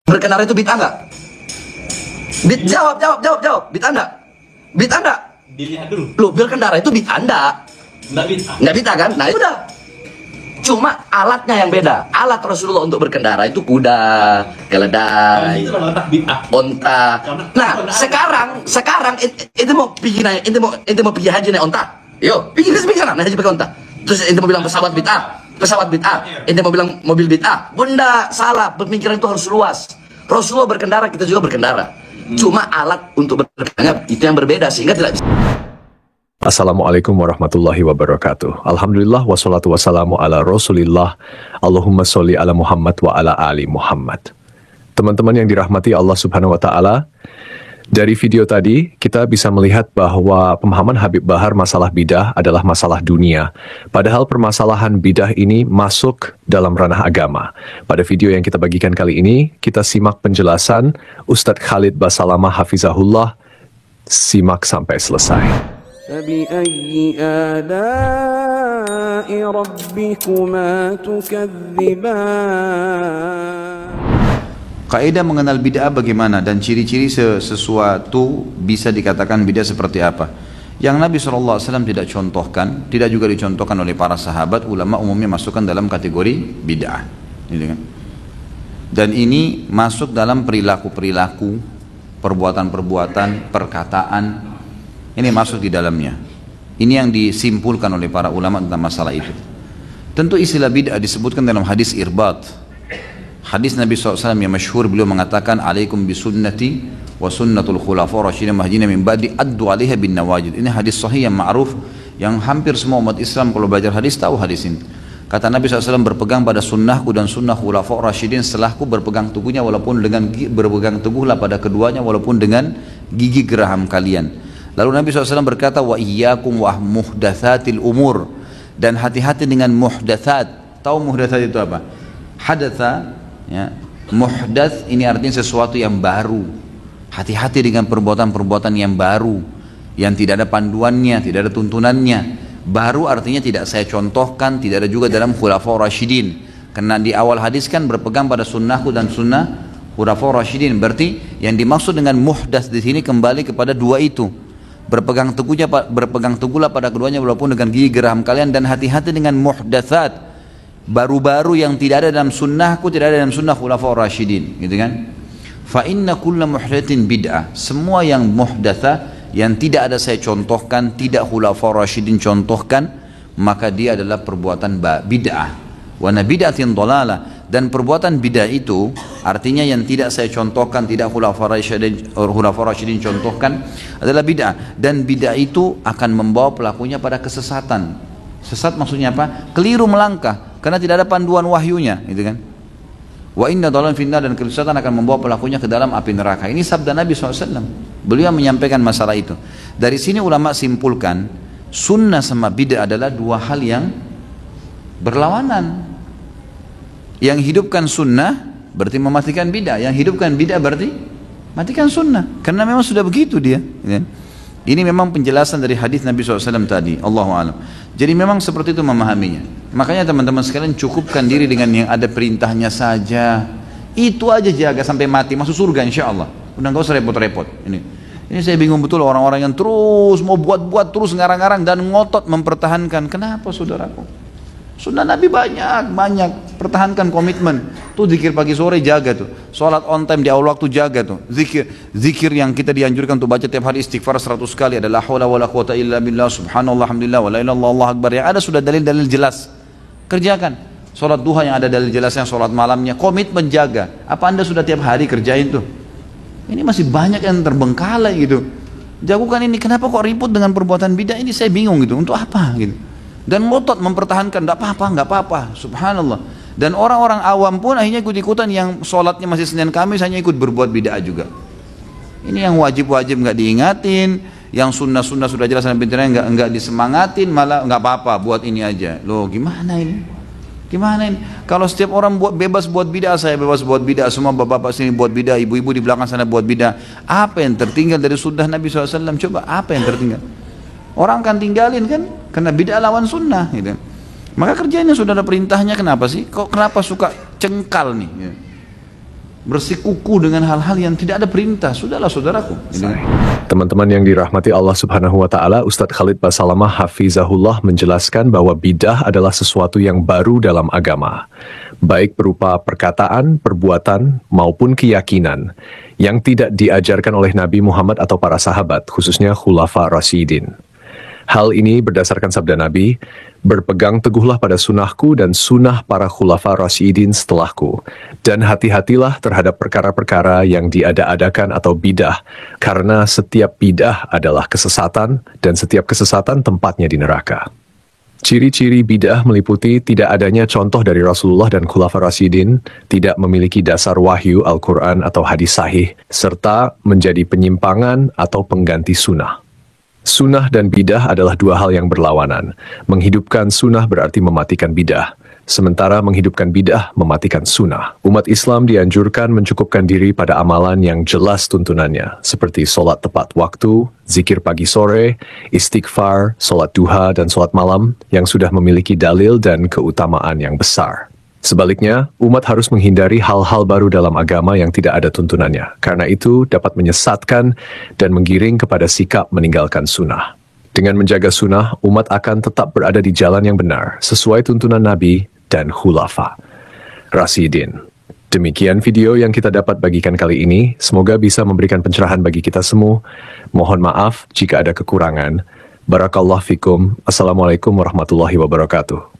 Berkendara itu bid'ah nggak? Jawab. Bid'ah nggak? Bid'ah nggak? Dilihat dulu. Lu berkendara itu bid'ah nggak? Nggak bid'ah. Nggak bid'ah kan? Nah itu udah. Cuma alatnya yang beda. Alat Rasulullah untuk berkendara itu kuda, keledai, Itu letak bid'ah. onta. Nah sekarang itu mau pergi naik, itu mau pergi haji naik onta. Yo, pergi ke sana naik haji pakai onta. Terus itu mau bilang pesawat bid'ah, ini mau bilang mobil bid'ah. Bunda salah, pemikiran itu harus luas. Rasulullah berkendara, kita juga berkendara. Cuma alat untuk berkendara itu yang berbeda sehingga tidak bisa. Assalamualaikum warahmatullahi wabarakatuh. Alhamdulillah wassalatu wassalamu ala rasulillah. Allahumma sholli ala Muhammad wa ala ali Muhammad. Teman-teman yang dirahmati Allah subhanahu wa ta'ala, dari video tadi kita bisa melihat bahwa pemahaman Habib Bahar masalah bidah adalah masalah dunia. Padahal permasalahan bidah ini masuk dalam ranah agama. Pada video yang kita bagikan kali ini, kita simak penjelasan Ustadz Khalid Basalamah Hafizahullah. Simak sampai selesai. فبأي آلاء ربكما تكذبان. Kaidah mengenal bid'ah bagaimana dan ciri-ciri sesuatu bisa dikatakan bid'ah seperti apa. Yang Nabi SAW tidak contohkan, tidak juga dicontohkan oleh para sahabat, ulama umumnya masukkan dalam kategori bid'ah. Gitu kan? Dan ini masuk dalam perilaku-perilaku, perbuatan-perbuatan, perkataan. Ini masuk di dalamnya. Ini yang disimpulkan oleh para ulama tentang masalah itu. Tentu istilah bid'ah disebutkan dalam hadis Irbat. Hadis Nabi SAW yang masyhur, beliau mengatakan, alaikum bisunnati wa sunnatul khulafa rasyidin mahdina min ba'di addu alaiha bin nawajid. Ini hadis sahih yang ma'ruf, yang hampir semua umat Islam kalau belajar hadis tahu hadis ini. Kata Nabi SAW, berpegang pada sunnahku dan sunnah khulafa rasyidin setelahku, berpegang teguhnya walaupun dengan berpegang teguhlah pada keduanya walaupun dengan gigi geraham kalian. Lalu Nabi SAW berkata, wa iyyakum wa muhdatsatil umur, dan hati-hati dengan muhdatsat. Tahu muhdatsat itu apa? Hadatsa, ya. Muhdats ini artinya sesuatu yang baru. Hati-hati dengan perbuatan-perbuatan yang baru, yang tidak ada panduannya, tidak ada tuntunannya. Baru artinya tidak saya contohkan, tidak ada juga dalam khulafa rasyidin. Karena di awal hadis kan berpegang pada sunnahku dan sunnah khulafa rasyidin. Berarti yang dimaksud dengan muhdats di sini kembali kepada dua itu. Berpegang teguhlah pada keduanya walaupun dengan gigi geraham kalian, dan hati-hati dengan muhdatsat, baru-baru yang tidak ada dalam sunnahku, tidak ada dalam sunnah khulafaur rasyidin, gitu kan? Fa inna kulla muhdatsin bid'ah, semua yang muhdatsa, yang tidak ada saya contohkan, tidak khulafaur rasyidin contohkan, maka dia adalah perbuatan bid'ah. Wa bid'atin dhalalah, dan perbuatan bid'ah itu artinya yang tidak saya contohkan, tidak khulafaur rasyidin contohkan, adalah bid'ah. Dan bid'ah itu akan membawa pelakunya pada kesesatan. Sesat maksudnya apa? Keliru melangkah karena tidak ada panduan wahyunya, gitu kan? Wa inna dhalalan finnar, dan kesesatan akan membawa pelakunya ke dalam api neraka. Ini sabda Nabi SAW. Beliau menyampaikan masalah itu. Dari sini ulama simpulkan, sunnah sama bid'ah adalah dua hal yang berlawanan. Yang hidupkan sunnah berarti mematikan bid'ah, yang hidupkan bid'ah berarti matikan sunnah, karena memang sudah begitu dia, ya. Ini memang penjelasan dari hadis Nabi SAW tadi, Allahu a'lam. Jadi memang seperti itu memahaminya. Makanya teman-teman sekalian, cukupkan diri dengan yang ada perintahnya saja, itu aja jaga sampai mati, masuk surga insya Allah. Udah gak usah repot-repot. Ini saya bingung betul orang-orang yang terus mau buat-buat, terus ngarang-ngarang dan ngotot mempertahankan. Kenapa saudaraku? Sunnah Nabi banyak, pertahankan komitmen. Tuh zikir pagi sore jaga tuh. Salat on time di awal waktu jaga tuh. Zikir yang kita dianjurkan untuk baca tiap hari, istighfar 100 kali, adalah haula wala quwata illa billah, subhanallah, alhamdulillah, wala ilaha illallah, Allahu akbar. Yang ada sudah dalil-dalil jelas. Kerjakan. Salat duha yang ada dalil jelasnya, salat malamnya, komitmen jaga. Apa Anda sudah tiap hari kerjain tuh? Ini masih banyak yang terbengkalai gitu. Jagokan ini, kenapa kok ribut dengan perbuatan bidah ini? Saya bingung gitu. Untuk apa gitu? Dan ngotot mempertahankan, enggak apa-apa, subhanallah. Dan orang-orang awam pun akhirnya ikut-ikutan, yang sholatnya masih Senin Kamis hanya ikut berbuat bid'ah juga. Ini yang wajib-wajib enggak diingatin, yang sunnah-sunnah sudah jelas dan pintarnya enggak disemangatin, malah enggak apa-apa, buat ini aja. Loh, gimana ini? Gimana ini? Kalau setiap orang bebas buat bid'ah, saya bebas buat bid'ah, semua bapak-bapak sini buat bid'ah, ibu-ibu di belakang sana buat bid'ah, apa yang tertinggal dari sunnah Nabi SAW? Coba, apa yang tertinggal? Orang akan tinggalin kan, karena bid'ah lawan sunnah, gitu. Maka kerjanya sudah ada perintahnya, kenapa sih? Kenapa suka cengkal nih? Ya. bersikuku dengan hal-hal yang tidak ada perintah. Sudahlah saudaraku. Teman-teman yang dirahmati Allah Subhanahu wa Ta'ala, Ustadz Khalid Basalamah Hafizahullah menjelaskan bahwa bidah adalah sesuatu yang baru dalam agama, baik berupa perkataan, perbuatan, maupun keyakinan yang tidak diajarkan oleh Nabi Muhammad atau para sahabat, khususnya Khulafa Rasyidin. Hal ini berdasarkan sabda Nabi, berpegang teguhlah pada sunnahku dan sunnah para khulafa rasyidin setelahku, dan hati-hatilah terhadap perkara-perkara yang diada-adakan atau bidah, karena setiap bidah adalah kesesatan, dan setiap kesesatan tempatnya di neraka. Ciri-ciri bidah meliputi tidak adanya contoh dari Rasulullah dan khulafa rasyidin, tidak memiliki dasar wahyu Al-Quran atau hadis sahih, serta menjadi penyimpangan atau pengganti sunnah. Sunnah dan bidah adalah dua hal yang berlawanan. Menghidupkan sunnah berarti mematikan bidah, sementara menghidupkan bidah mematikan sunnah. Umat Islam dianjurkan mencukupkan diri pada amalan yang jelas tuntunannya, seperti sholat tepat waktu, zikir pagi sore, istighfar, sholat duha, dan sholat malam yang sudah memiliki dalil dan keutamaan yang besar. Sebaliknya, umat harus menghindari hal-hal baru dalam agama yang tidak ada tuntunannya, karena itu dapat menyesatkan dan menggiring kepada sikap meninggalkan sunnah. Dengan menjaga sunnah, umat akan tetap berada di jalan yang benar, sesuai tuntunan Nabi dan Khulafa Rasyidin. Demikian video yang kita dapat bagikan kali ini, semoga bisa memberikan pencerahan bagi kita semua. Mohon maaf jika ada kekurangan. Barakallahu fikum. Assalamualaikum warahmatullahi wabarakatuh.